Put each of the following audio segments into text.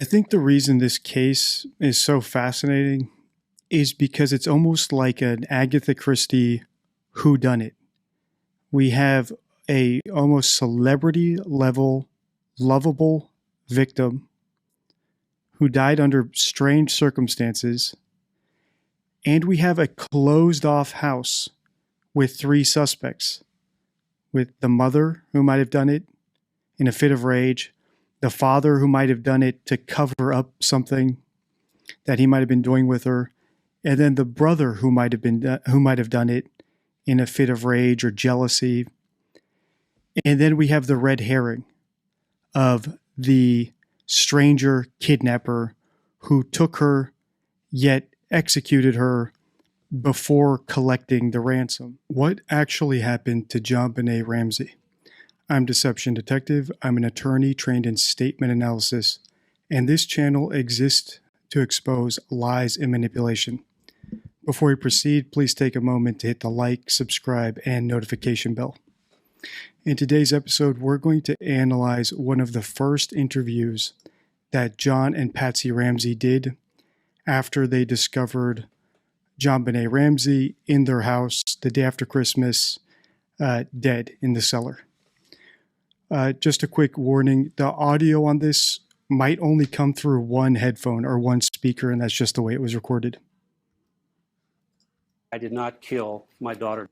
I think the reason this case is so fascinating is because it's almost like an Agatha Christie whodunit. We have a almost celebrity level lovable victim who died under strange circumstances, and we have a closed off house with three suspects, with the mother who might have done it in a fit of rage, the father who might have done it to cover up something that he might have been doing with her, and then the brother who might have done it in a fit of rage or jealousy. And then we have the red herring of the stranger kidnapper who took her yet executed her before collecting the ransom. What actually happened to JonBenet Ramsey? I'm Deception Detective. I'm an attorney trained in statement analysis, and this channel exists to expose lies and manipulation. Before we proceed, please take a moment to hit the like, subscribe, and notification bell. In today's episode, we're going to analyze one of the first interviews that John and Patsy Ramsey did after they discovered JonBenet Ramsey in their house the day after Christmas, dead in the cellar. Just a quick warning, the audio on this might only come through one headphone or one speaker, and that's just the way it was recorded. I did not kill my daughter.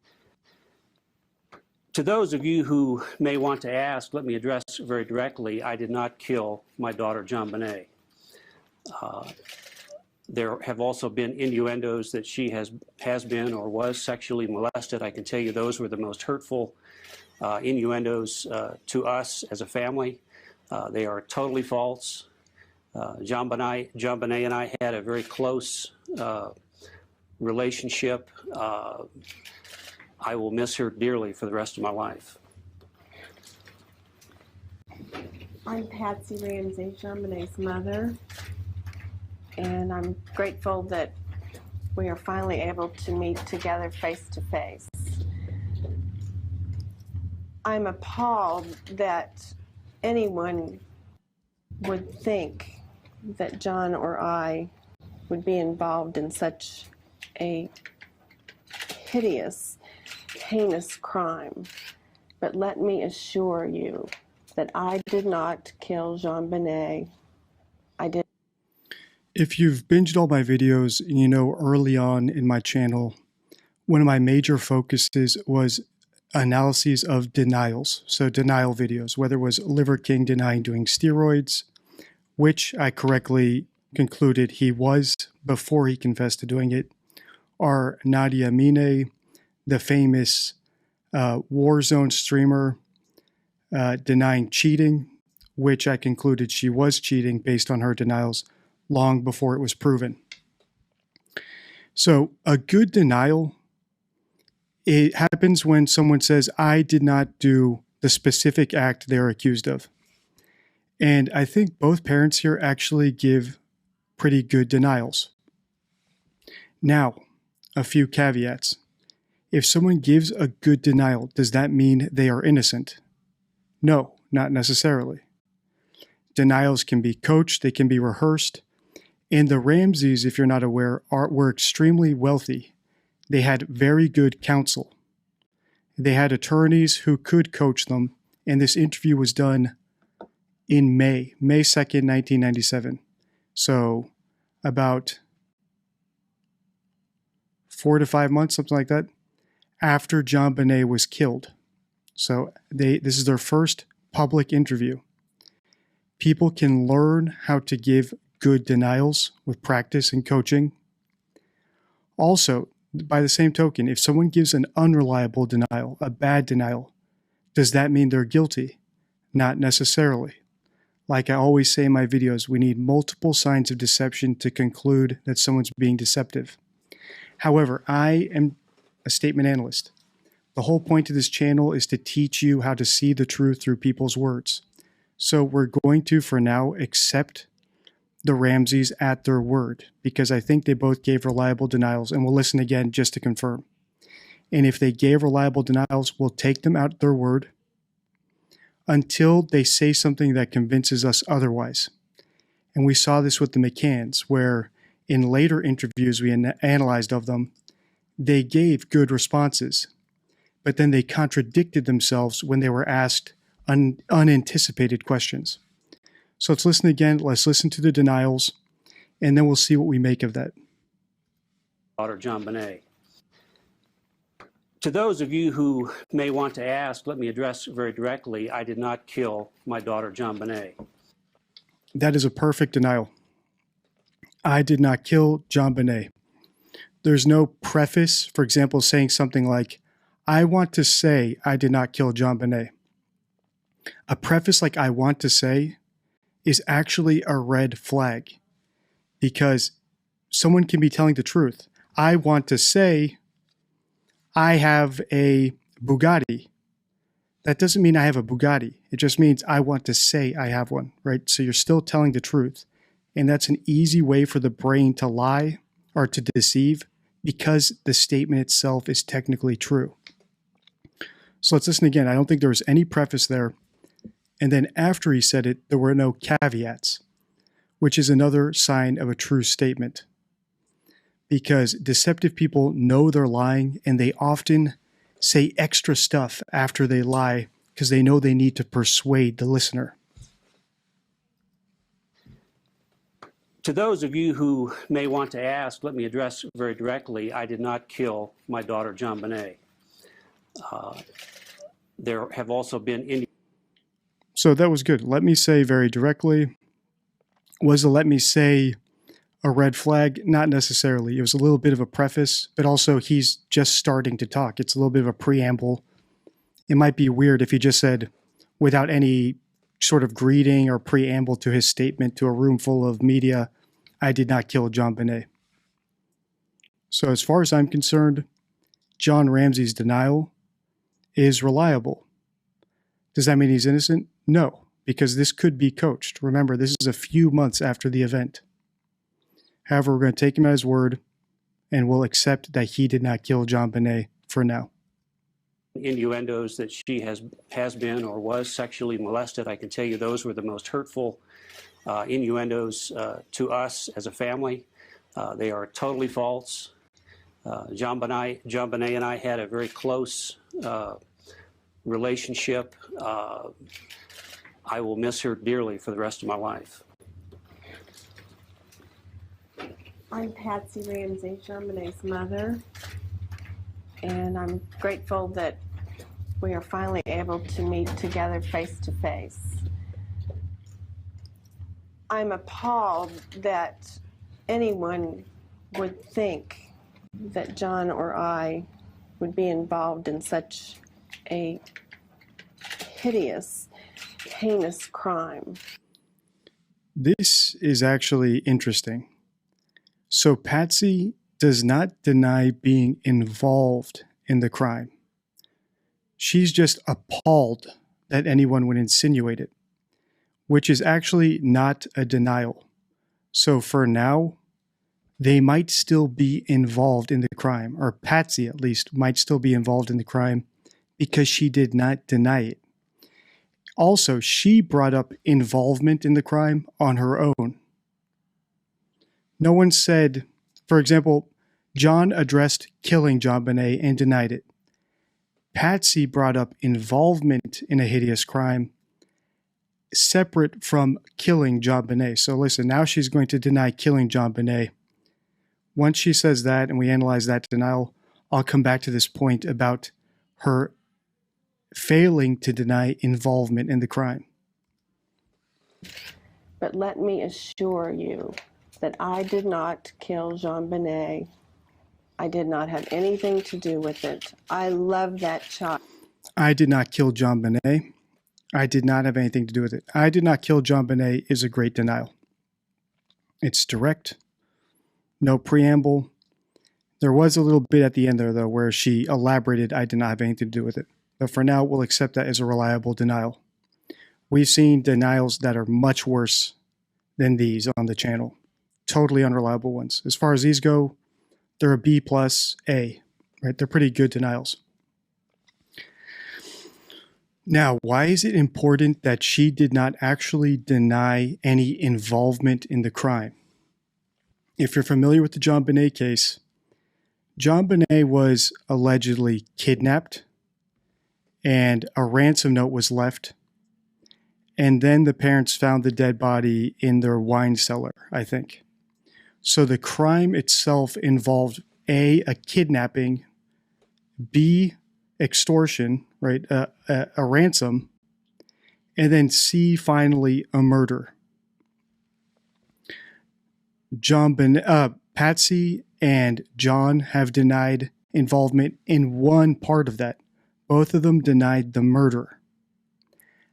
To those of you who may want to ask, let me address very directly, I did not kill my daughter, JonBenet. There have also been innuendos that she has been or was sexually molested. I can tell you those were the most hurtful innuendos to us as a family. They are totally false. JonBenet and I had a very close relationship. I will miss her dearly for the rest of my life. I'm Patsy Ramsey, JonBenet's mother, and I'm grateful that we are finally able to meet together face to face. I'm appalled that anyone would think that John or I would be involved in such a hideous, heinous crime. But let me assure you that I did not kill JonBenet. I did. If you've binged all my videos, you know early on in my channel, one of my major focuses was analyses of denials. So denial videos, whether it was Liver King denying doing steroids, which I correctly concluded he was before he confessed to doing it, or Nadia Mine, the famous Warzone streamer, denying cheating, which I concluded she was cheating based on her denials long before it was proven. So a good denial, it happens when someone says, I did not do the specific act they're accused of. And I think both parents here actually give pretty good denials. Now, a few caveats. If someone gives a good denial, does that mean they are innocent? No, not necessarily. Denials can be coached, they can be rehearsed. And the Ramseys, if you're not aware, were extremely wealthy. They had very good counsel. They had attorneys who could coach them, and this interview was done in May 2nd, 1997. So about 4 to 5 months, something like that, after JonBenet was killed. So this is their first public interview. People can learn how to give good denials with practice and coaching. Also, by the same token, if someone gives an unreliable denial, a bad denial, does that mean they're guilty? Not necessarily. Like I always say in my videos, we need multiple signs of deception to conclude that someone's being deceptive. However, I am a statement analyst. The whole point of this channel is to teach you how to see the truth through people's words. So we're going to, for now, accept the Ramseys at their word, because I think they both gave reliable denials, and we'll listen again just to confirm. And if they gave reliable denials, we'll take them at their word until they say something that convinces us otherwise. And we saw this with the McCanns, where in later interviews we analyzed of them, they gave good responses, but then they contradicted themselves when they were asked unanticipated questions. So let's listen again. Let's listen to the denials, and then we'll see what we make of that. Daughter JonBenet. To those of you who may want to ask, let me address very directly, I did not kill my daughter JonBenet. That is a perfect denial. I did not kill JonBenet. There's no preface, for example, saying something like, I want to say I did not kill JonBenet. A preface like I want to say is actually a red flag, because someone can be telling the truth. I want to say I have a Bugatti. That doesn't mean I have a Bugatti. It just means I want to say I have one, right? So you're still telling the truth. And that's an easy way for the brain to lie or to deceive, because the statement itself is technically true. So let's listen again. I don't think there was any preface there. And then after he said it, there were no caveats, which is another sign of a true statement. Because deceptive people know they're lying, and they often say extra stuff after they lie because they know they need to persuade the listener. To those of you who may want to ask, let me address very directly, I did not kill my daughter JonBenet. There have also been So that was good. Let me say very directly. Was a let me say a red flag? Not necessarily. It was a little bit of a preface, but also he's just starting to talk. It's a little bit of a preamble. It might be weird if he just said, without any sort of greeting or preamble to his statement to a room full of media, I did not kill JonBenet. So as far as I'm concerned, John Ramsey's denial is reliable. Does that mean he's innocent? No, because this could be coached. Remember, this is a few months after the event. However, we're going to take him at his word, and we'll accept that he did not kill JonBenet for now. Innuendos that she has been or was sexually molested. I can tell you those were the most hurtful innuendos to us as a family. They are totally false. JonBenet and I had a very close relationship. I will miss her dearly for the rest of my life. I'm Patsy Ramsey, JonBenet's mother, and I'm grateful that we are finally able to meet together face to face. I'm appalled that anyone would think that John or I would be involved in such a hideous, heinous crime. This is actually interesting. So Patsy does not deny being involved in the crime. She's just appalled that anyone would insinuate it, which is actually not a denial. So for now, they might still be involved in the crime, or Patsy at least might still be involved in the crime because she did not deny it. Also, she brought up involvement in the crime on her own. No one said, for example, John addressed killing JonBenet and denied it. Patsy brought up involvement in a hideous crime separate from killing JonBenet. So listen, now she's going to deny killing JonBenet. Once she says that and we analyze that denial, I'll come back to this point about her failing to deny involvement in the crime. But let me assure you that I did not kill JonBenet. I did not have anything to do with it. I love that child. I did not kill JonBenet. I did not have anything to do with it. I did not kill JonBenet is a great denial. It's direct, no preamble. There was a little bit at the end there, though, where she elaborated, I did not have anything to do with it. But for now, we'll accept that as a reliable denial. We've seen denials that are much worse than these on the channel. Totally unreliable ones. As far as these go, they're a B + A, right? They're pretty good denials. Now, why is it important that she did not actually deny any involvement in the crime? If you're familiar with the JonBenet case, JonBenet was allegedly kidnapped and a ransom note was left. And then the parents found the dead body in their wine cellar, I think. So the crime itself involved A, a kidnapping, B, extortion, right, a ransom, and then C, finally, a murder. Patsy and John have denied involvement in one part of that. Both of them denied the murder.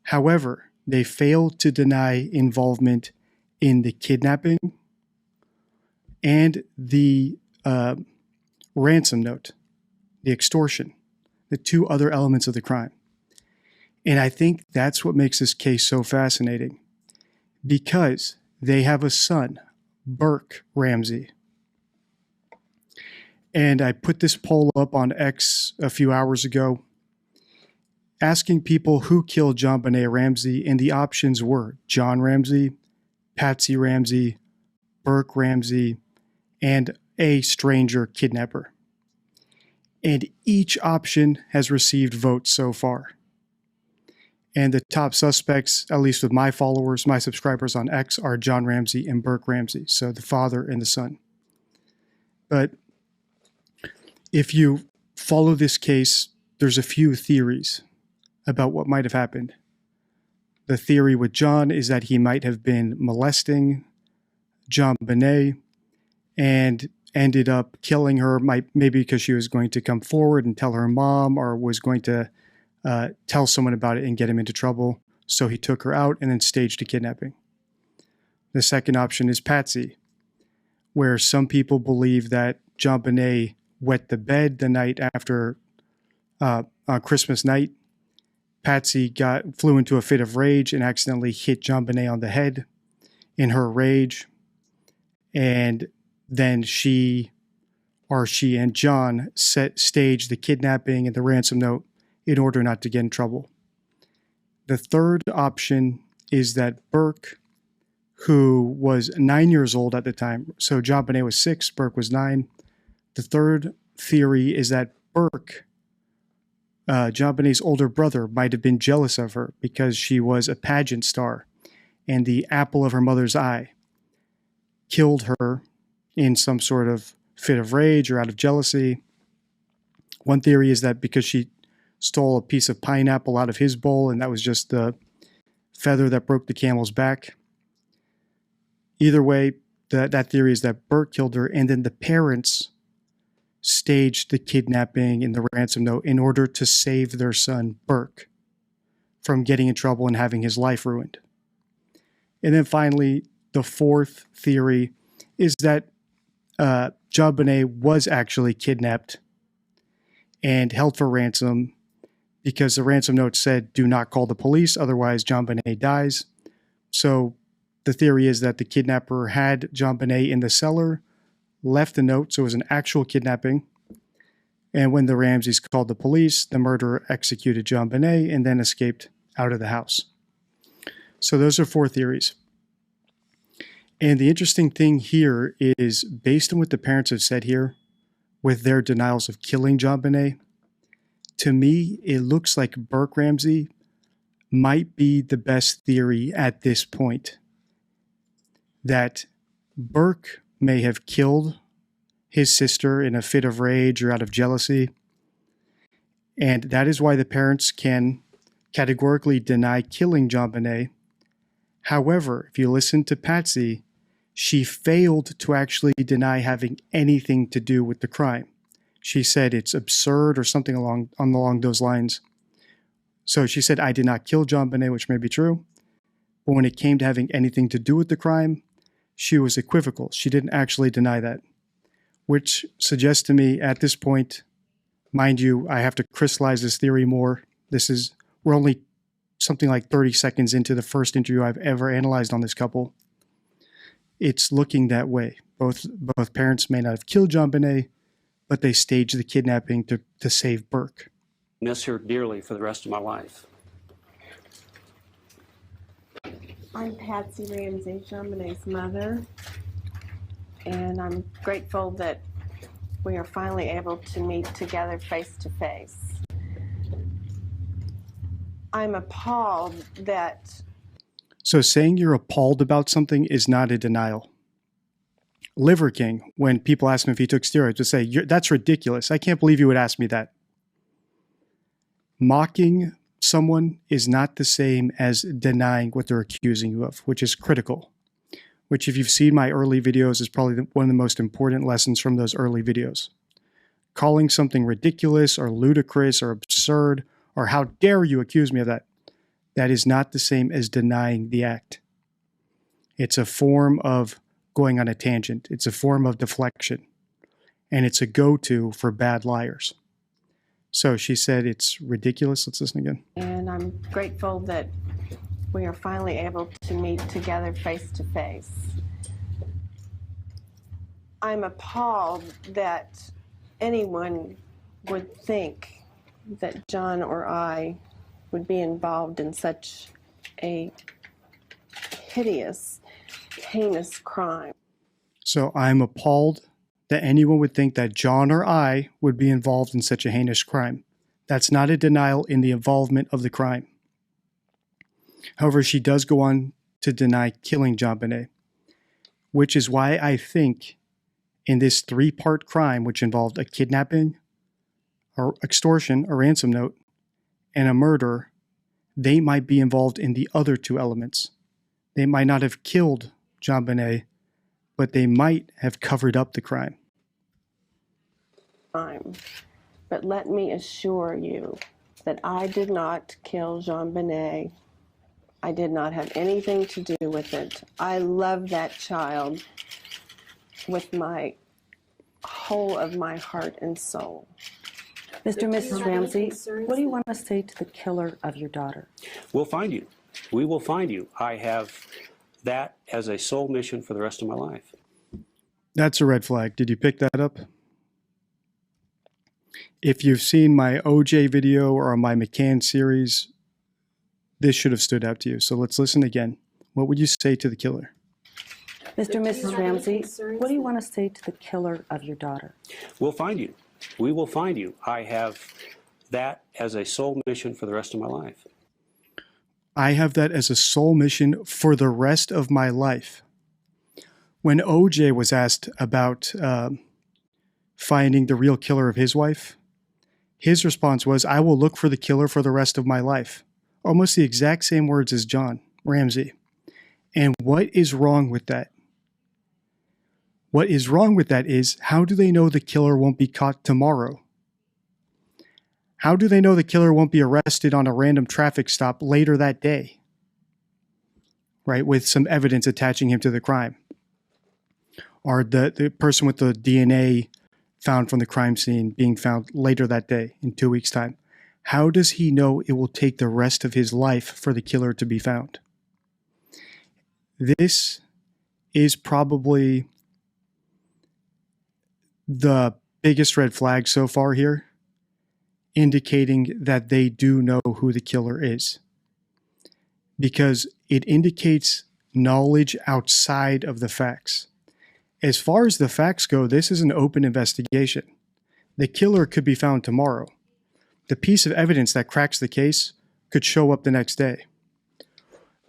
However, they failed to deny involvement in the kidnapping and the ransom note, the extortion, the two other elements of the crime. And I think that's what makes this case so fascinating, because they have a son, Burke Ramsey. And I put this poll up on X a few hours ago, asking people who killed JonBenet Ramsey, and the options were John Ramsey, Patsy Ramsey, Burke Ramsey, and a stranger kidnapper. And each option has received votes so far. And the top suspects, at least with my followers, my subscribers on X, are John Ramsey and Burke Ramsey, so the father and the son. But if you follow this case, there's a few theories about what might have happened. The theory with John is that he might have been molesting JonBenet and ended up killing her, maybe because she was going to come forward and tell her mom, or was going to tell someone about it and get him into trouble. So he took her out and then staged a kidnapping. The second option is Patsy, where some people believe that JonBenet wet the bed the night after on Christmas night. Patsy flew into a fit of rage and accidentally hit JonBenet on the head in her rage. And then she and John staged the kidnapping and the ransom note in order not to get in trouble. The third option is that Burke, who was 9 years old at the time, so JonBenet was 6, Burke was 9. The third theory is that Burke, JonBenet's older brother, might have been jealous of her because she was a pageant star and the apple of her mother's eye, killed her in some sort of fit of rage or out of jealousy. One theory is that because she stole a piece of pineapple out of his bowl and that was just the feather that broke the camel's back. Either way, that theory is that Burke killed her, and then the parents staged the kidnapping and the ransom note in order to save their son, Burke, from getting in trouble and having his life ruined. And then finally, the fourth theory is that JonBenet was actually kidnapped and held for ransom because the ransom note said, "Do not call the police, otherwise JonBenet dies." So the theory is that the kidnapper had JonBenet in the cellar, left the note, so it was an actual kidnapping. And when the Ramseys called the police, the murderer executed JonBenet and then escaped out of the house. So those are four theories. And the interesting thing here is, based on what the parents have said here, with their denials of killing JonBenet, to me, it looks like Burke Ramsey might be the best theory at this point. That Burke may have killed his sister in a fit of rage or out of jealousy. And that is why the parents can categorically deny killing JonBenet. However, if you listen to Patsy, she failed to actually deny having anything to do with the crime. She said it's absurd or something along those lines. So she said, "I did not kill JonBenet," which may be true. But when it came to having anything to do with the crime, she was equivocal. She didn't actually deny that, which suggests to me at this point, mind you, I have to crystallize this theory more. We're only something like 30 seconds into the first interview I've ever analyzed on this couple. It's looking that way. Both parents may not have killed JonBenet, but they staged the kidnapping to save Burke. Miss her dearly for the rest of my life. I'm Patsy Ramsey, JonBenet's mother, and I'm grateful that we are finally able to meet together face to face. I'm appalled that... So saying you're appalled about something is not a denial. Liver King, when people ask him if he took steroids, would say, that's ridiculous. I can't believe you would ask me that. Mocking someone is not the same as denying what they're accusing you of, which is critical. Which, if you've seen my early videos, is probably one of the most important lessons from those early videos. Calling something ridiculous or ludicrous or absurd, or how dare you accuse me of that, that is not the same as denying the act. It's a form of going on a tangent. It's a form of deflection. And it's a go-to for bad liars. So she said it's ridiculous. Let's listen again. And I'm grateful that we are finally able to meet together face to face. I'm appalled that anyone would think that John or I would be involved in such a hideous, heinous crime. So I'm appalled that anyone would think that John or I would be involved in such a heinous crime. That's not a denial in the involvement of the crime. However, she does go on to deny killing JonBenet, which is why I think in this three-part crime, which involved a kidnapping, or extortion, a ransom note, and a murder, they might be involved in the other two elements. They might not have killed JonBenet, but they might have covered up the crime. But let me assure you that I did not kill JonBenet. I did not have anything to do with it. I love that child with my whole of my heart and soul. Mr. and Mrs. Ramsey, what do you want to say to the killer of your daughter? We'll find you. We will find you. I have that as a sole mission for the rest of my life. That's a red flag. Did you pick that up? If you've seen my OJ video or my McCann series, this should have stood out to you. So let's listen again. What would you say to the killer? Mr. and Mrs. Ramsey, what do you want to say to the killer of your daughter? We'll find you. We will find you. I have that as a sole mission for the rest of my life. I have that as a sole mission for the rest of my life. When OJ was asked about finding the real killer of his wife, his response was, I will look for the killer for the rest of my life. Almost the exact same words as John Ramsey. And what is wrong with that? What is wrong with that is, how do they know the killer won't be caught tomorrow? How do they know the killer won't be arrested on a random traffic stop later that day? Right, with some evidence attaching him to the crime. Or the person with the DNA found from the crime scene being found later that day in 2 weeks' time. How does he know it will take the rest of his life for the killer to be found? This is probably the biggest red flag so far here, indicating that they do know who the killer is. Because it indicates knowledge outside of the facts. As far as the facts go, this is an open investigation. The killer could be found tomorrow. The piece of evidence that cracks the case could show up the next day.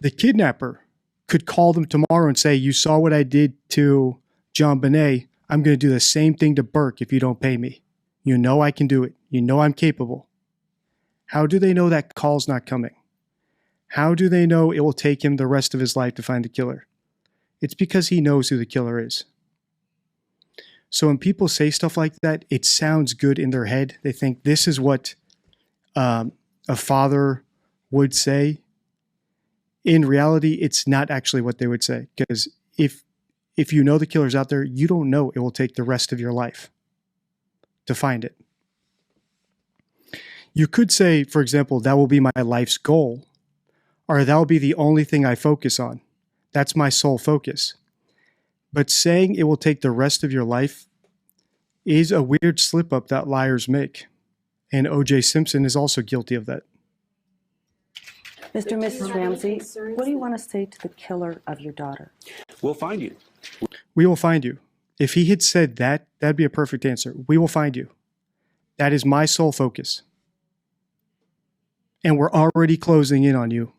The kidnapper could call them tomorrow and say, you saw what I did to JonBenet. I'm going to do the same thing to Burke if you don't pay me. You know I can do it. You know I'm capable. How do they know that call's not coming? How do they know it will take him the rest of his life to find the killer? It's because he knows who the killer is. So when people say stuff like that, it sounds good in their head. They think this is what a father would say. In reality, it's not actually what they would say. Because if you know the killer's out there, you don't know it will take the rest of your life to find it. You could say, for example, that will be my life's goal, or that will be the only thing I focus on. That's my sole focus. But saying it will take the rest of your life is a weird slip-up that liars make. And O.J. Simpson is also guilty of that. Mr. and Mrs. Ramsey, what do you want to say to the killer of your daughter? We'll find you. We will find you. If he had said that, that'd be a perfect answer. We will find you. That is my sole focus. And we're already closing in on you.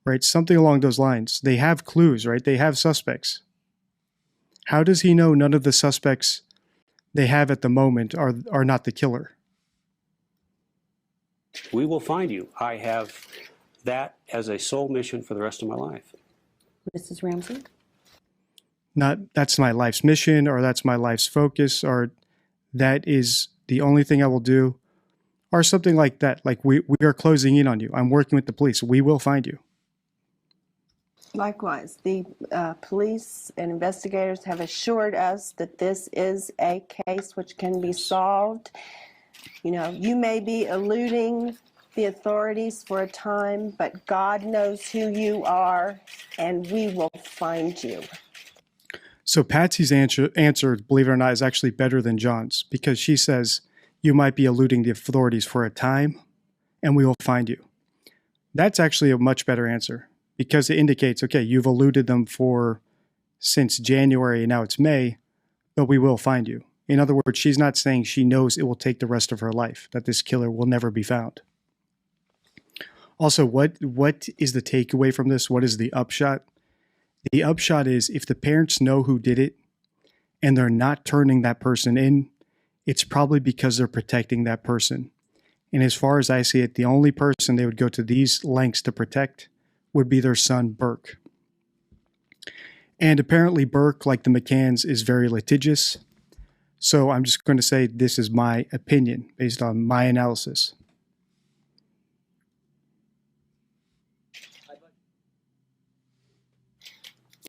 Right? Something along those lines. They have clues, right? They have suspects. How does he know none of the suspects they have at the moment are not the killer? We will find you. I have that as a sole mission for the rest of my life. Mrs. Ramsey? Not that's my life's mission, or that's my life's focus, or that is the only thing I will do, or something like that. Like we are closing in on you. I'm working with the police. We will find you. Likewise, the police and investigators have assured us that this is a case which can be solved. You know, you may be eluding the authorities for a time, but God knows who you are, and we will find you. So Patsy's answer, believe it or not, is actually better than John's, because she says, you might be eluding the authorities for a time, and we will find you. That's actually a much better answer, because it indicates, okay, you've eluded them since January, and now it's May, but we will find you. In other words, she's not saying she knows it will take the rest of her life, that this killer will never be found. Also, what is the takeaway from this? What is the upshot? The upshot is, if the parents know who did it and they're not turning that person in, it's probably because they're protecting that person. And as far as I see it, the only person they would go to these lengths to protect would be their son, Burke. And apparently Burke, like the McCanns, is very litigious. So I'm just going to say this is my opinion based on my analysis.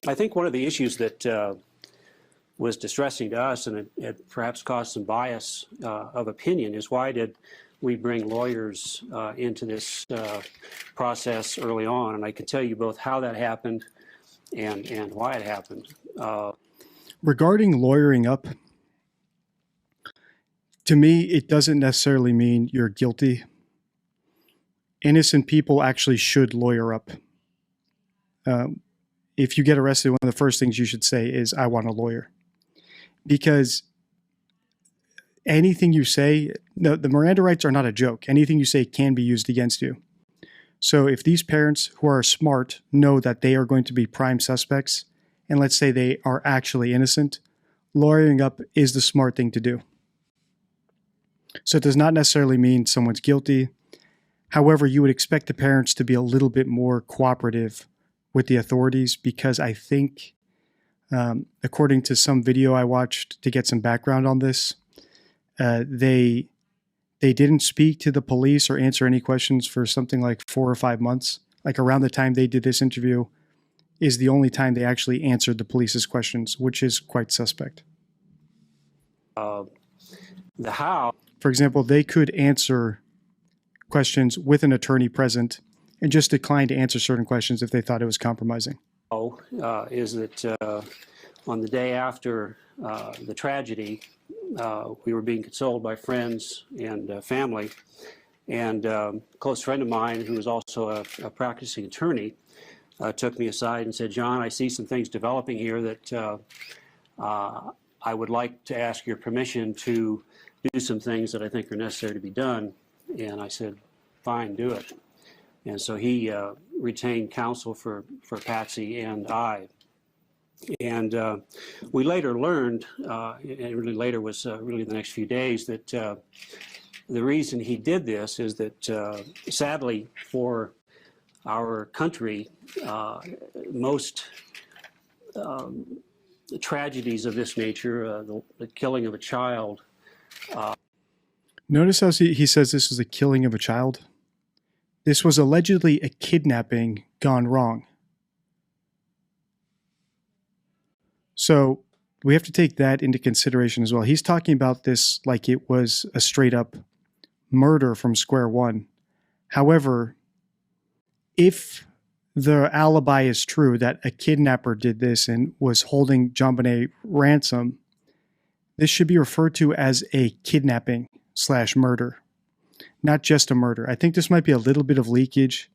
I think one of the issues that was distressing to us, and it perhaps caused some bias of opinion, is why did we bring lawyers into this process early on? And I can tell you both how that happened and why it happened. Regarding lawyering up, to me, it doesn't necessarily mean you're guilty. Innocent people actually should lawyer up. If you get arrested, one of the first things you should say is, I want a lawyer. Because anything you say, no, the Miranda rights are not a joke. Anything you say can be used against you. So if these parents who are smart know that they are going to be prime suspects, and let's say they are actually innocent, lawyering up is the smart thing to do. So it does not necessarily mean someone's guilty. However, you would expect the parents to be a little bit more cooperative with the authorities, because I think, according to some video I watched to get some background on this, they didn't speak to the police or answer any questions for something like 4 or 5 months. Like around the time they did this interview is the only time they actually answered the police's questions, which is quite suspect. The how. For example, they could answer questions with an attorney present and just decline to answer certain questions if they thought it was compromising. Is that on the day after the tragedy, we were being consoled by friends and family, and a close friend of mine who was also a practicing attorney took me aside and said, John, I see some things developing here that I would like to ask your permission to do some things that I think are necessary to be done. And I said, fine, do it. And so he retained counsel for Patsy and I. And we later learned, and really later was really the next few days, that the reason he did this is that sadly for our country, most tragedies of this nature, the killing of a child. Notice how he says this is a killing of a child. This was allegedly a kidnapping gone wrong. So we have to take that into consideration as well. He's talking about this like it was a straight up murder from square one. However, if the alibi is true that a kidnapper did this and was holding JonBenet ransom, this should be referred to as a kidnapping/murder. not just a murder. I think this might be a little bit of leakage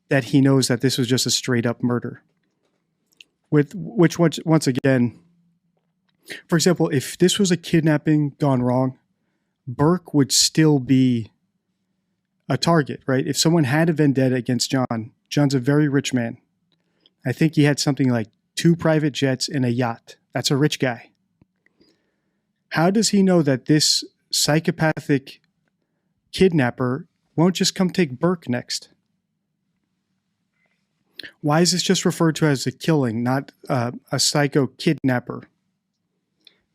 that he knows that this was just a straight up murder. Which once again, for example, if this was a kidnapping gone wrong, Burke would still be a target, right? If someone had a vendetta against John, John's a very rich man. I think he had something like 2 private jets and a yacht. That's a rich guy. How does he know that this psychopathic kidnapper won't just come take Burke next? Why is this just referred to as a killing, not a psycho kidnapper?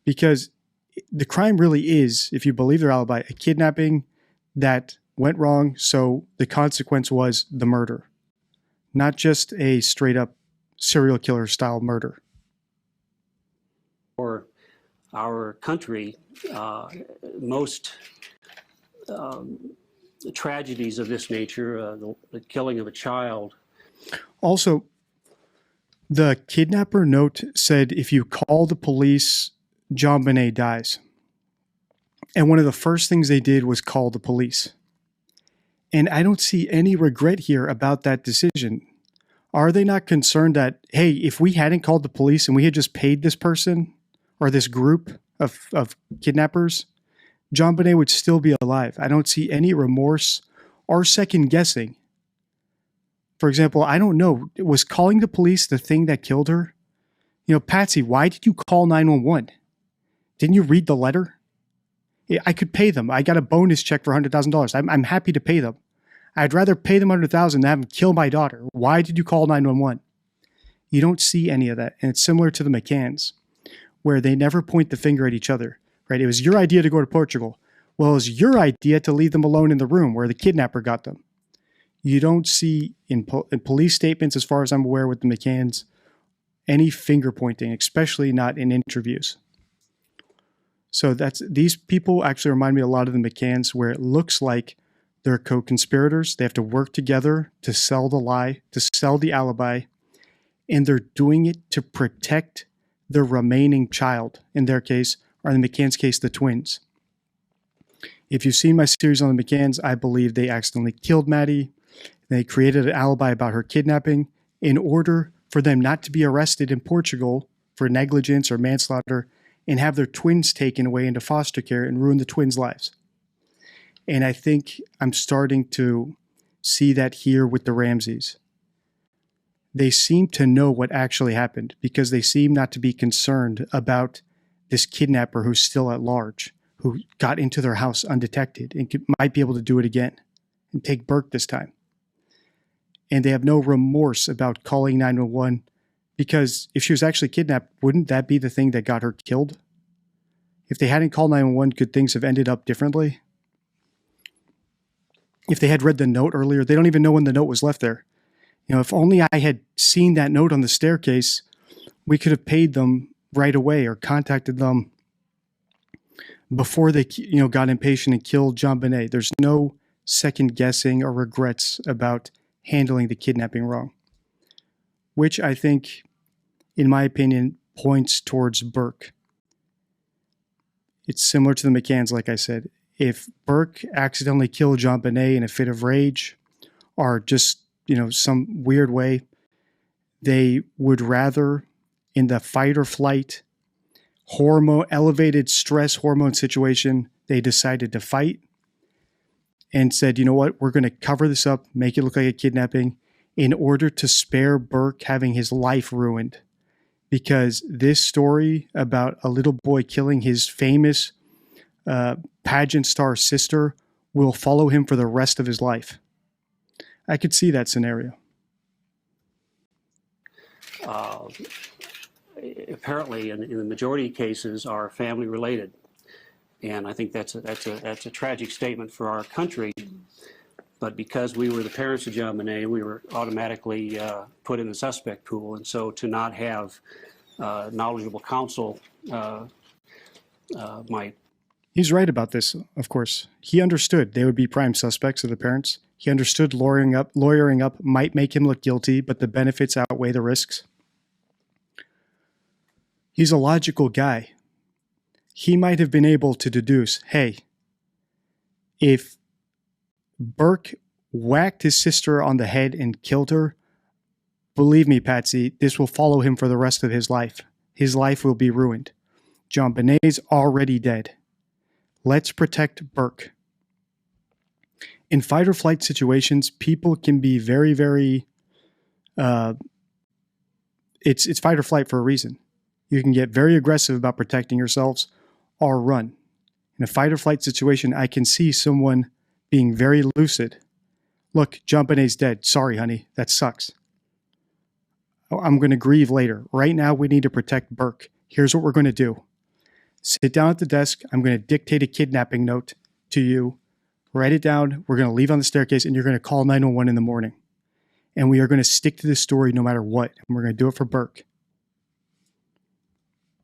Because the crime really is, if you believe their alibi, a kidnapping that went wrong, so the consequence was the murder, not just a straight up serial killer style murder. For our country, most tragedies of this nature, the killing of a child. Also, the kidnapper note said if you call the police, JonBenet dies. And one of the first things they did was call the police. And I don't see any regret here about that decision. Are they not concerned that, hey, if we hadn't called the police and we had just paid this person or this group of kidnappers, JonBenet would still be alive? I don't see any remorse or second guessing. For example, I don't know, was calling the police the thing that killed her? You know, Patsy, why did you call 911? Didn't you read the letter? I could pay them. I got a bonus check for $100,000. I'm happy to pay them. I'd rather pay them $100,000 than have them kill my daughter. Why did you call 911? You don't see any of that. And it's similar to the McCanns, where they never point the finger at each other, right? It was your idea to go to Portugal. Well, it was your idea to leave them alone in the room where the kidnapper got them. You don't see in police statements, as far as I'm aware with the McCanns, any finger pointing, especially not in interviews. So these people actually remind me a lot of the McCanns, where it looks like they're co-conspirators. They have to work together to sell the lie, to sell the alibi, and they're doing it to protect the remaining child. In their case, or in the McCann's case, the twins. If you've seen my series on the McCanns, I believe they accidentally killed Maddie. They created an alibi about her kidnapping in order for them not to be arrested in Portugal for negligence or manslaughter and have their twins taken away into foster care and ruin the twins' lives. And I think I'm starting to see that here with the Ramseys. They seem to know what actually happened because they seem not to be concerned about this kidnapper who's still at large, who got into their house undetected and might be able to do it again and take Burke this time. And they have no remorse about calling 911 because if she was actually kidnapped, wouldn't that be the thing that got her killed? If they hadn't called 911, could things have ended up differently? If they had read the note earlier, they don't even know when the note was left there. You know, if only I had seen that note on the staircase, we could have paid them right away or contacted them before they, got impatient and killed JonBenet. There's no second guessing or regrets about handling the kidnapping wrong, which I think, in my opinion, points towards Burke. It's similar to the McCanns, like I said. If Burke accidentally killed JonBenet in a fit of rage or just, some weird way, they would rather, in the fight or flight, elevated stress hormone situation, they decided to fight and said, you know what, we're going to cover this up, make it look like a kidnapping in order to spare Burke having his life ruined. Because this story about a little boy killing his famous pageant star sister will follow him for the rest of his life. I could see that scenario. Apparently, in the majority of cases, are family related. And I think that's a tragic statement for our country. But because we were the parents of JonBenet, we were automatically put in the suspect pool. And so to not have knowledgeable counsel might. He's right about this, of course. He understood they would be prime suspects of the parents. He understood lawyering up might make him look guilty, but the benefits outweigh the risks. He's a logical guy. He might have been able to deduce, hey, if Burke whacked his sister on the head and killed her, believe me, Patsy, this will follow him for the rest of his life. His life will be ruined. JonBenet's already dead. Let's protect Burke. In fight or flight situations, people can be very, very, it's fight or flight for a reason. You can get very aggressive about protecting yourselves or run. In a fight or flight situation, I can see someone being very lucid. Look, JonBenet's dead. Sorry, honey. That sucks. I'm going to grieve later. Right now, we need to protect Burke. Here's what we're going to do. Sit down at the desk. I'm going to dictate a kidnapping note to you. Write it down. We're going to leave on the staircase, and you're going to call 911 in the morning. And we are going to stick to this story no matter what. And we're going to do it for Burke.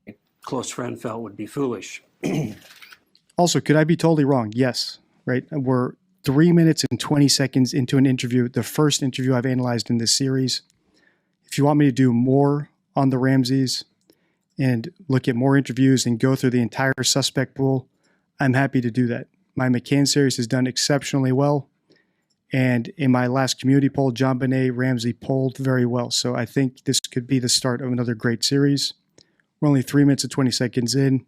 A close friend felt would be foolish. Also, could I be totally wrong? Yes. Right? We're 3 minutes and 20 seconds into an interview, the first interview I've analyzed in this series. If you want me to do more on the Ramseys and look at more interviews and go through the entire suspect pool, I'm happy to do that. My McCann series has done exceptionally well. And in my last community poll, JonBenet Ramsey polled very well. So I think this could be the start of another great series. We're only 3 minutes and 20 seconds in.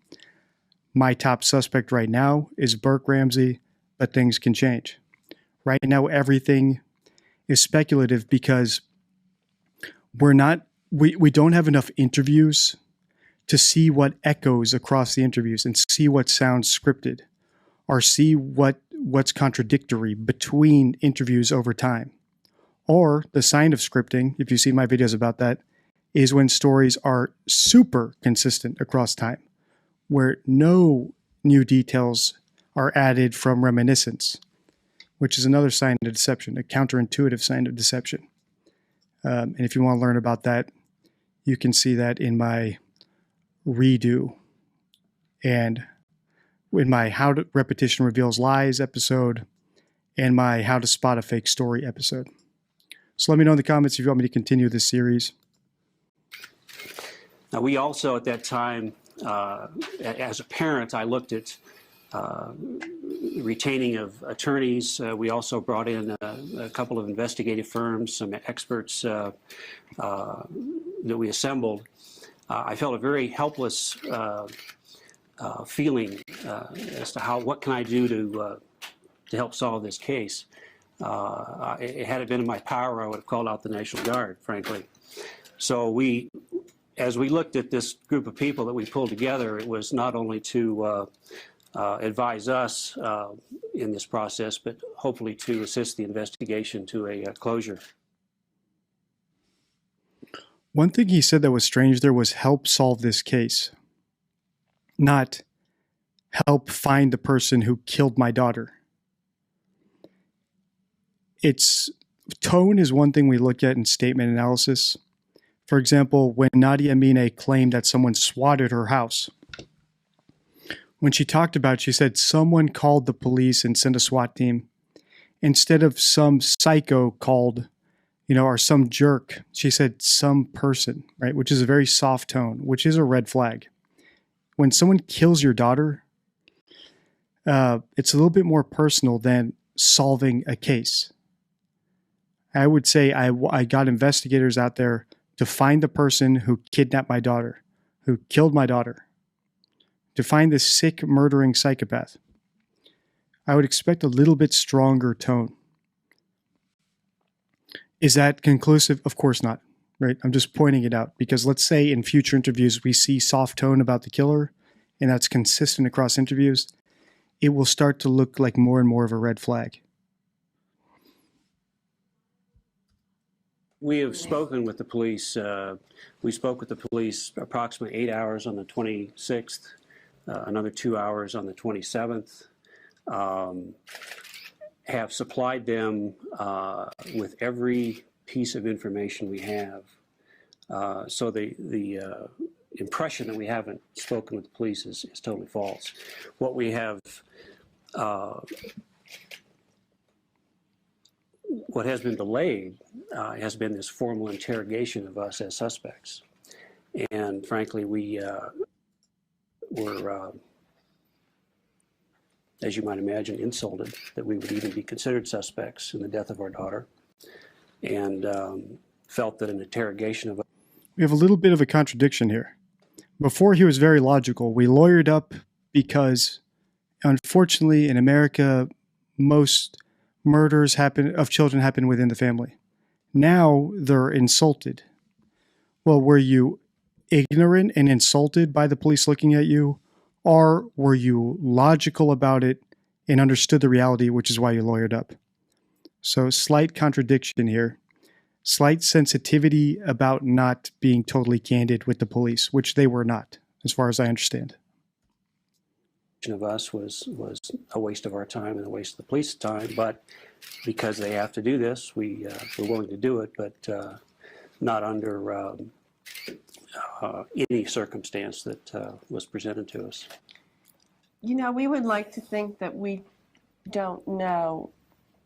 My top suspect right now is Burke Ramsey, but things can change. Right now, everything is speculative because we don't have enough interviews to see what echoes across the interviews and see what sounds scripted or see what's contradictory between interviews over time. Or the sign of scripting, if you've seen my videos about that, is when stories are super consistent across time, where no new details are added from reminiscence, which is another sign of deception, a counterintuitive sign of deception. And if you want to learn about that, you can see that in my redo and in my How to Repetition Reveals Lies episode and my How to Spot a Fake Story episode. So let me know in the comments if you want me to continue this series. Now, we also at that time, as a parent, I looked at retaining of attorneys. We also brought in a couple of investigative firms, some experts that we assembled. I felt a very helpless feeling as to what can I do to help solve this case. Had it been in my power, I would have called out the National Guard, frankly. So as we looked at this group of people that we pulled together, it was not only to advise us in this process, but hopefully to assist the investigation to a closure. One thing he said that was strange there was help solve this case, not help find the person who killed my daughter. Tone is one thing we look at in statement analysis. For example, when Nadia Mine claimed that someone swatted her house, when she talked about it, she said someone called the police and sent a SWAT team instead of some psycho called, or some jerk. She said some person, right? Which is a very soft tone, which is a red flag. When someone kills your daughter, it's a little bit more personal than solving a case. I would say I got investigators out there to find the person who kidnapped my daughter, who killed my daughter, to find this sick, murdering psychopath. I would expect a little bit stronger tone. Is that conclusive? Of course not, right? I'm just pointing it out because let's say in future interviews we see soft tone about the killer and that's consistent across interviews, it will start to look like more and more of a red flag. We have spoken with the police. We spoke with the police approximately 8 hours on the 26th, another 2 hours on the 27th. Have supplied them with every piece of information we have. So the impression that we haven't spoken with the police is totally false. What we have, what has been delayed has been this formal interrogation of us as suspects. And frankly, we're as you might imagine, insulted that we would even be considered suspects in the death of our daughter, and felt that an interrogation of. We have a little bit of a contradiction here. Before he was very logical. We lawyered up because, unfortunately, in America, most murders of children happen within the family. Now they're insulted. Well, were you ignorant and insulted by the police looking at you, or were you logical about it and understood the reality, which is why you lawyered up? So slight contradiction here. Slight sensitivity about not being totally candid with the police, which they were not, as far as I understand. Of us was a waste of our time and a waste of the police's time, but because they have to do this, we're willing to do it, but not under any circumstance that was presented to us. You know, we would like to think that we don't know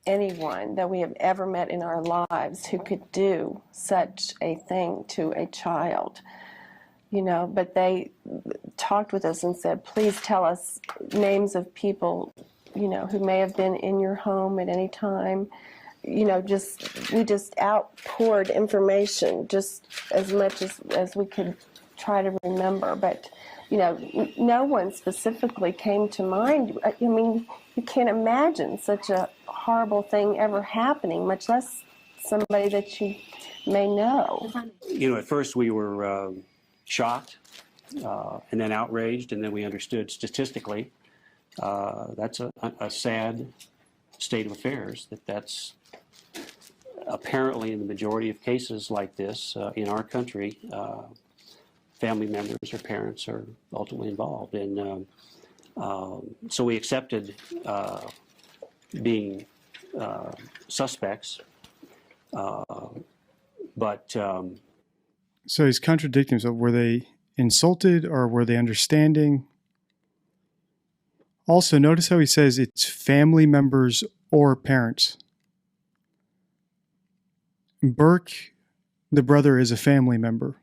anyone that we have ever met in our lives who could do such a thing to a child. You know, but they talked with us and said, please tell us names of people, you know, who may have been in your home at any time. You know, we just outpoured information just as much as we could try to remember. But, you know, no one specifically came to mind. I mean, you can't imagine such a horrible thing ever happening, much less somebody that you may know. You know, at first we were shocked and then outraged, and then we understood statistically that's a sad state of affairs, that's apparently in the majority of cases like this in our country, family members or parents are ultimately involved. And so we accepted being suspects, but so he's contradicting himself. Were they insulted or were they understanding? Also, notice how he says it's family members or parents. Burke, the brother, is a family member.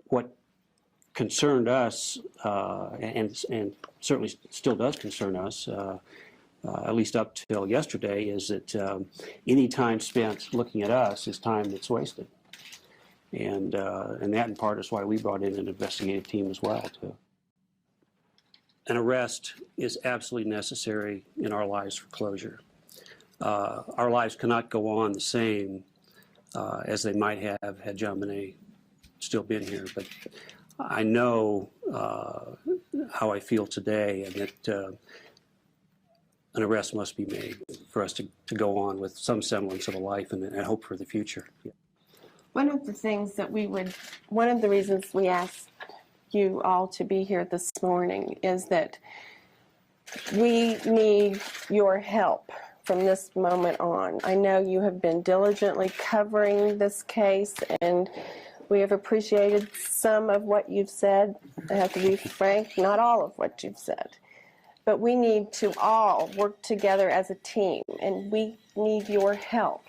What concerned us, and certainly still does concern us, at least up till yesterday, is that any time spent looking at us is time that's wasted. And that in part is why we brought in an investigative team as well. An arrest is absolutely necessary in our lives for closure. Our lives cannot go on the same as they might have had JonBenet still been here. But I know how I feel today, and that an arrest must be made for us to go on with some semblance of a life and hope for the future. Yeah. One of the reasons we asked you all to be here this morning is that we need your help from this moment on. I know you have been diligently covering this case, and we have appreciated some of what you've said. I have to be frank, not all of what you've said. But we need to all work together as a team, and we need your help.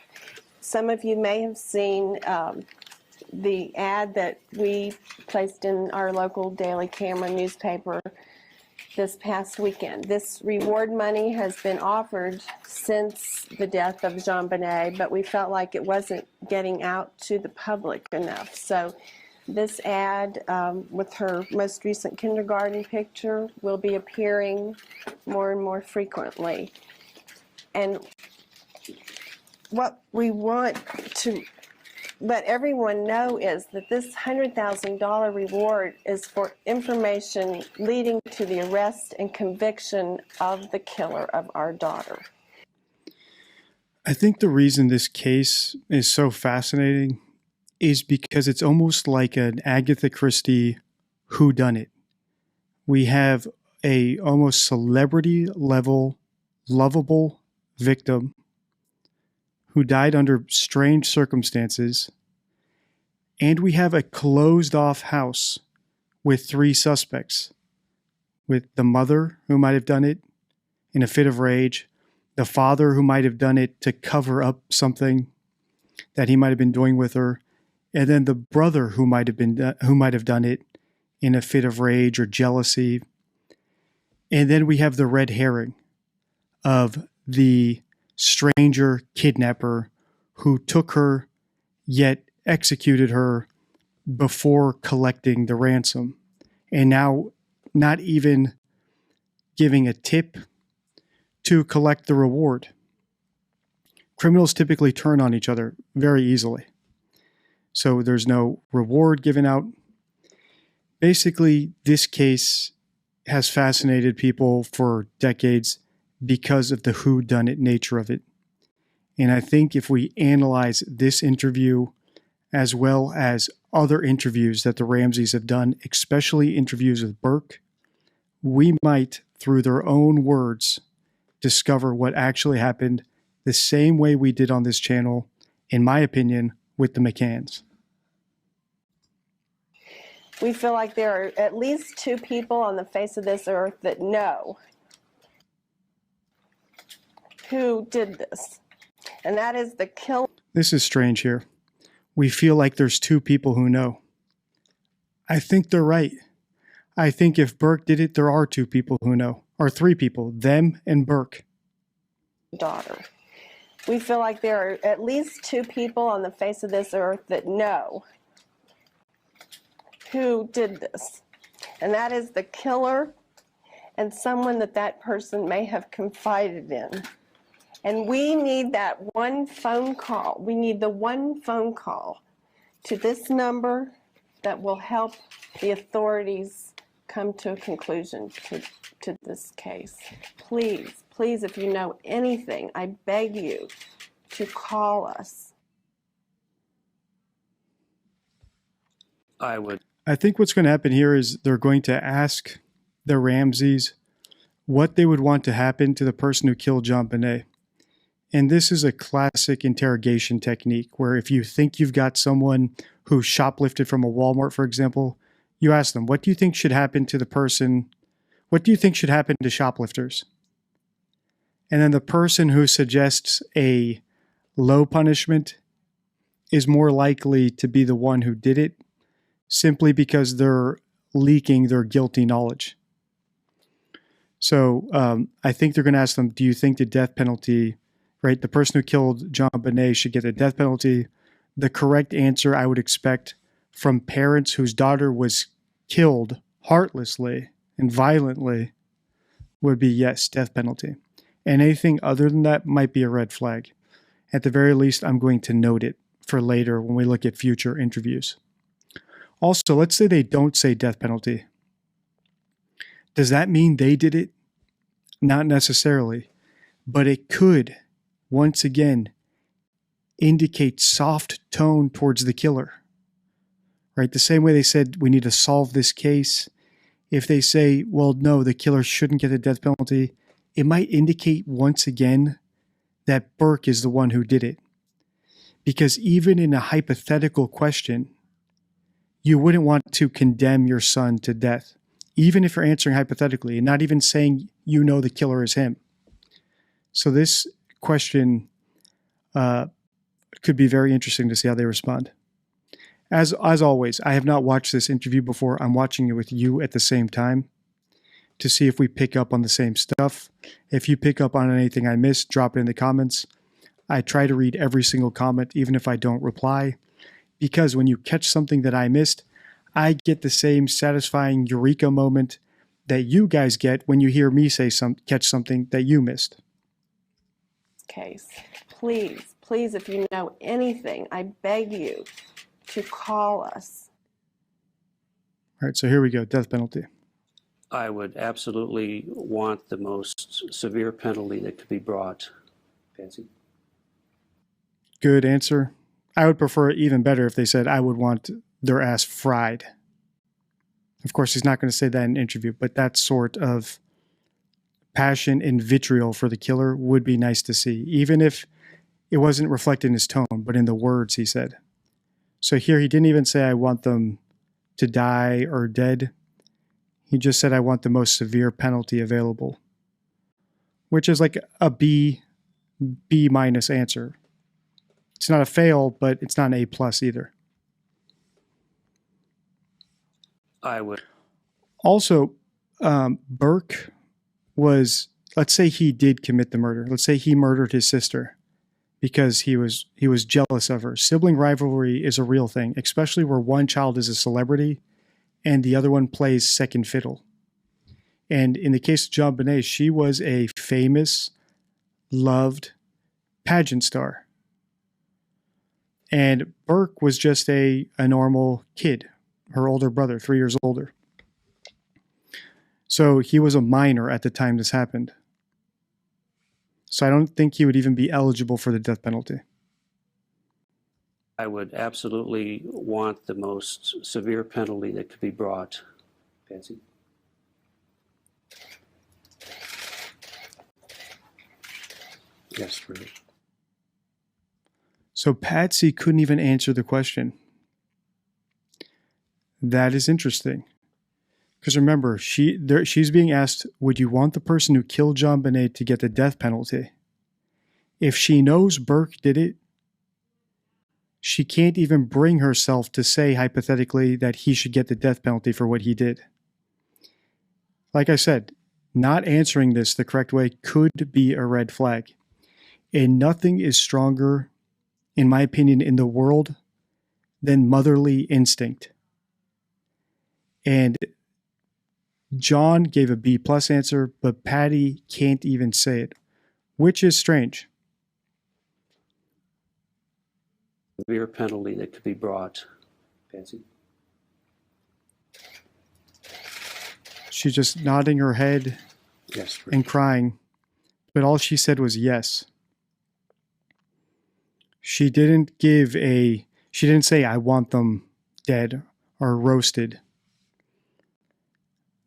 Some of you may have seen the ad that we placed in our local Daily Camera newspaper this past weekend. This reward money has been offered since the death of JonBenet, but we felt like it wasn't getting out to the public enough. So this ad with her most recent kindergarten picture will be appearing more and more frequently. And what we want to let everyone know is that this $100,000 reward is for information leading to the arrest and conviction of the killer of our daughter. I think the reason this case is so fascinating is because it's almost like an Agatha Christie whodunit. We have a almost celebrity level, lovable victim who died under strange circumstances, and we have a closed-off house with 3 suspects, with the mother who might have done it in a fit of rage, the father who might have done it to cover up something that he might have been doing with her, and then the brother who might have done it in a fit of rage or jealousy. And then we have the red herring of the stranger kidnapper who took her yet executed her before collecting the ransom, and now not even giving a tip to collect the reward. Criminals typically turn on each other very easily. So there's no reward given out. Basically, this case has fascinated people for decades because of the whodunit nature of it. And I think if we analyze this interview as well as other interviews that the Ramseys have done, especially interviews with Burke, we might, through their own words, discover what actually happened the same way we did on this channel, in my opinion, with the McCanns. We feel like there are at least 2 people on the face of this earth that know who did this, and that is the killer. This is strange here. We feel like there's 2 people who know. I think they're right. I think if Burke did it, there are 2 people who know, or 3 people, them and Burke. Daughter. We feel like there are at least 2 people on the face of this earth that know who did this, and that is the killer and someone that person may have confided in. And we need that one phone call. We need the one phone call to this number that will help the authorities come to a conclusion to this case. Please, please, if you know anything, I beg you to call us. I think what's going to happen here is they're going to ask the Ramseys what they would want to happen to the person who killed JonBenet. And this is a classic interrogation technique where if you think you've got someone who shoplifted from a Walmart, for example, you ask them, what do you think should happen to the person? What do you think should happen to shoplifters? And then the person who suggests a low punishment is more likely to be the one who did it, simply because they're leaking their guilty knowledge. So I think they're going to ask them, do you think the death penalty, right, the person who killed JonBenet should get the death penalty? The correct answer I would expect from parents whose daughter was killed heartlessly and violently would be yes, death penalty. And anything other than that might be a red flag. At the very least, I'm going to note it for later when we look at future interviews. Also, let's say they don't say death penalty. Does that mean they did it? Not necessarily, but it could, once again, indicate soft tone towards the killer. Right? The same way they said we need to solve this case. If they say, well, no, the killer shouldn't get the death penalty, it might indicate once again that Burke is the one who did it. Because even in a hypothetical question, you wouldn't want to condemn your son to death, even if you're answering hypothetically and not even saying you know the killer is him. So this question could be very interesting to see how they respond. As always, I have not watched this interview before. I'm watching it with you at the same time to see if we pick up on the same stuff. If you pick up on anything I missed, drop it in the comments. I try to read every single comment, even if I don't reply, because when you catch something that I missed, I get the same satisfying eureka moment that you guys get when you hear me catch something that you missed. Case. Please, please, if you know anything, I beg you to call us. All right, so here we go, death penalty. I would absolutely want the most severe penalty that could be brought. Fancy. Good answer. I would prefer it even better if they said I would want their ass fried. Of course, he's not going to say that in an interview, but that sort of passion and vitriol for the killer would be nice to see, even if it wasn't reflected in his tone, but in the words he said. So here he didn't even say I want them to die or dead. He just said I want the most severe penalty available, which is like a B minus answer. It's not a fail, but it's not an A plus either. I would. Also, Burke was, let's say he did commit the murder. Let's say he murdered his sister because he was jealous of her. Sibling rivalry is a real thing, especially where one child is a celebrity and the other one plays second fiddle. And in the case of JonBenet, she was a famous, loved pageant star. And Burke was just a normal kid, her older brother, 3 years older. So he was a minor at the time this happened. So I don't think he would even be eligible for the death penalty. I would absolutely want the most severe penalty that could be brought. Patsy? Yes, really. So Patsy couldn't even answer the question. That is interesting. Because remember, she's being asked, would you want the person who killed JonBenet to get the death penalty? If she knows Burke did it, she can't even bring herself to say hypothetically that he should get the death penalty for what he did. Like I said, not answering this the correct way could be a red flag. And nothing is stronger, in my opinion, in the world than motherly instinct. And John gave a B+ answer, but Patty can't even say it, which is strange. Severe penalty that could be brought. Patsy? She's just nodding her head Yes, really. and crying, but all she said was yes. She didn't say, I want them dead or roasted.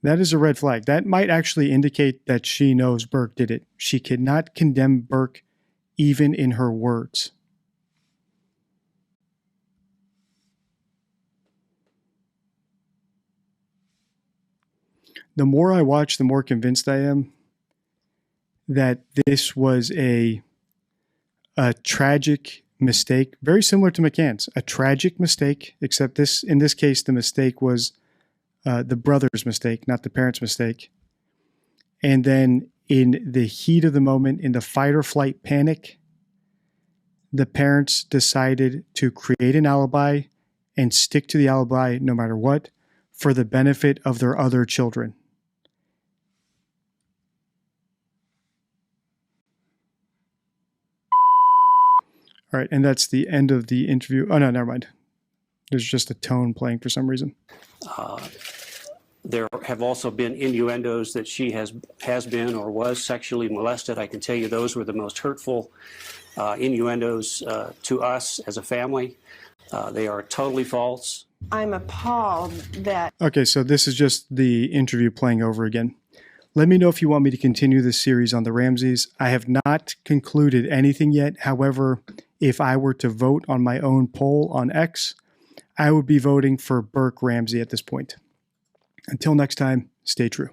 That is a red flag. That might actually indicate that she knows Burke did it. She cannot condemn Burke even in her words. The more I watch, the more convinced I am that this was a tragic mistake, very similar to McCann's. A tragic mistake, except in this case, the mistake was the brother's mistake, not the parent's mistake. And then in the heat of the moment, in the fight or flight panic, the parents decided to create an alibi and stick to the alibi no matter what for the benefit of their other children. All right, and that's the end of the interview. Oh, no, never mind. There's just a tone playing for some reason. There have also been innuendos that she has been or was sexually molested. I can tell you those were the most hurtful innuendos to us as a family. They are totally false. I'm appalled that. Okay, so this is just the interview playing over again. Let me know if you want me to continue this series on the Ramseys. I have not concluded anything yet. However, if I were to vote on my own poll on X, I would be voting for Burke Ramsey at this point. Until next time, stay true.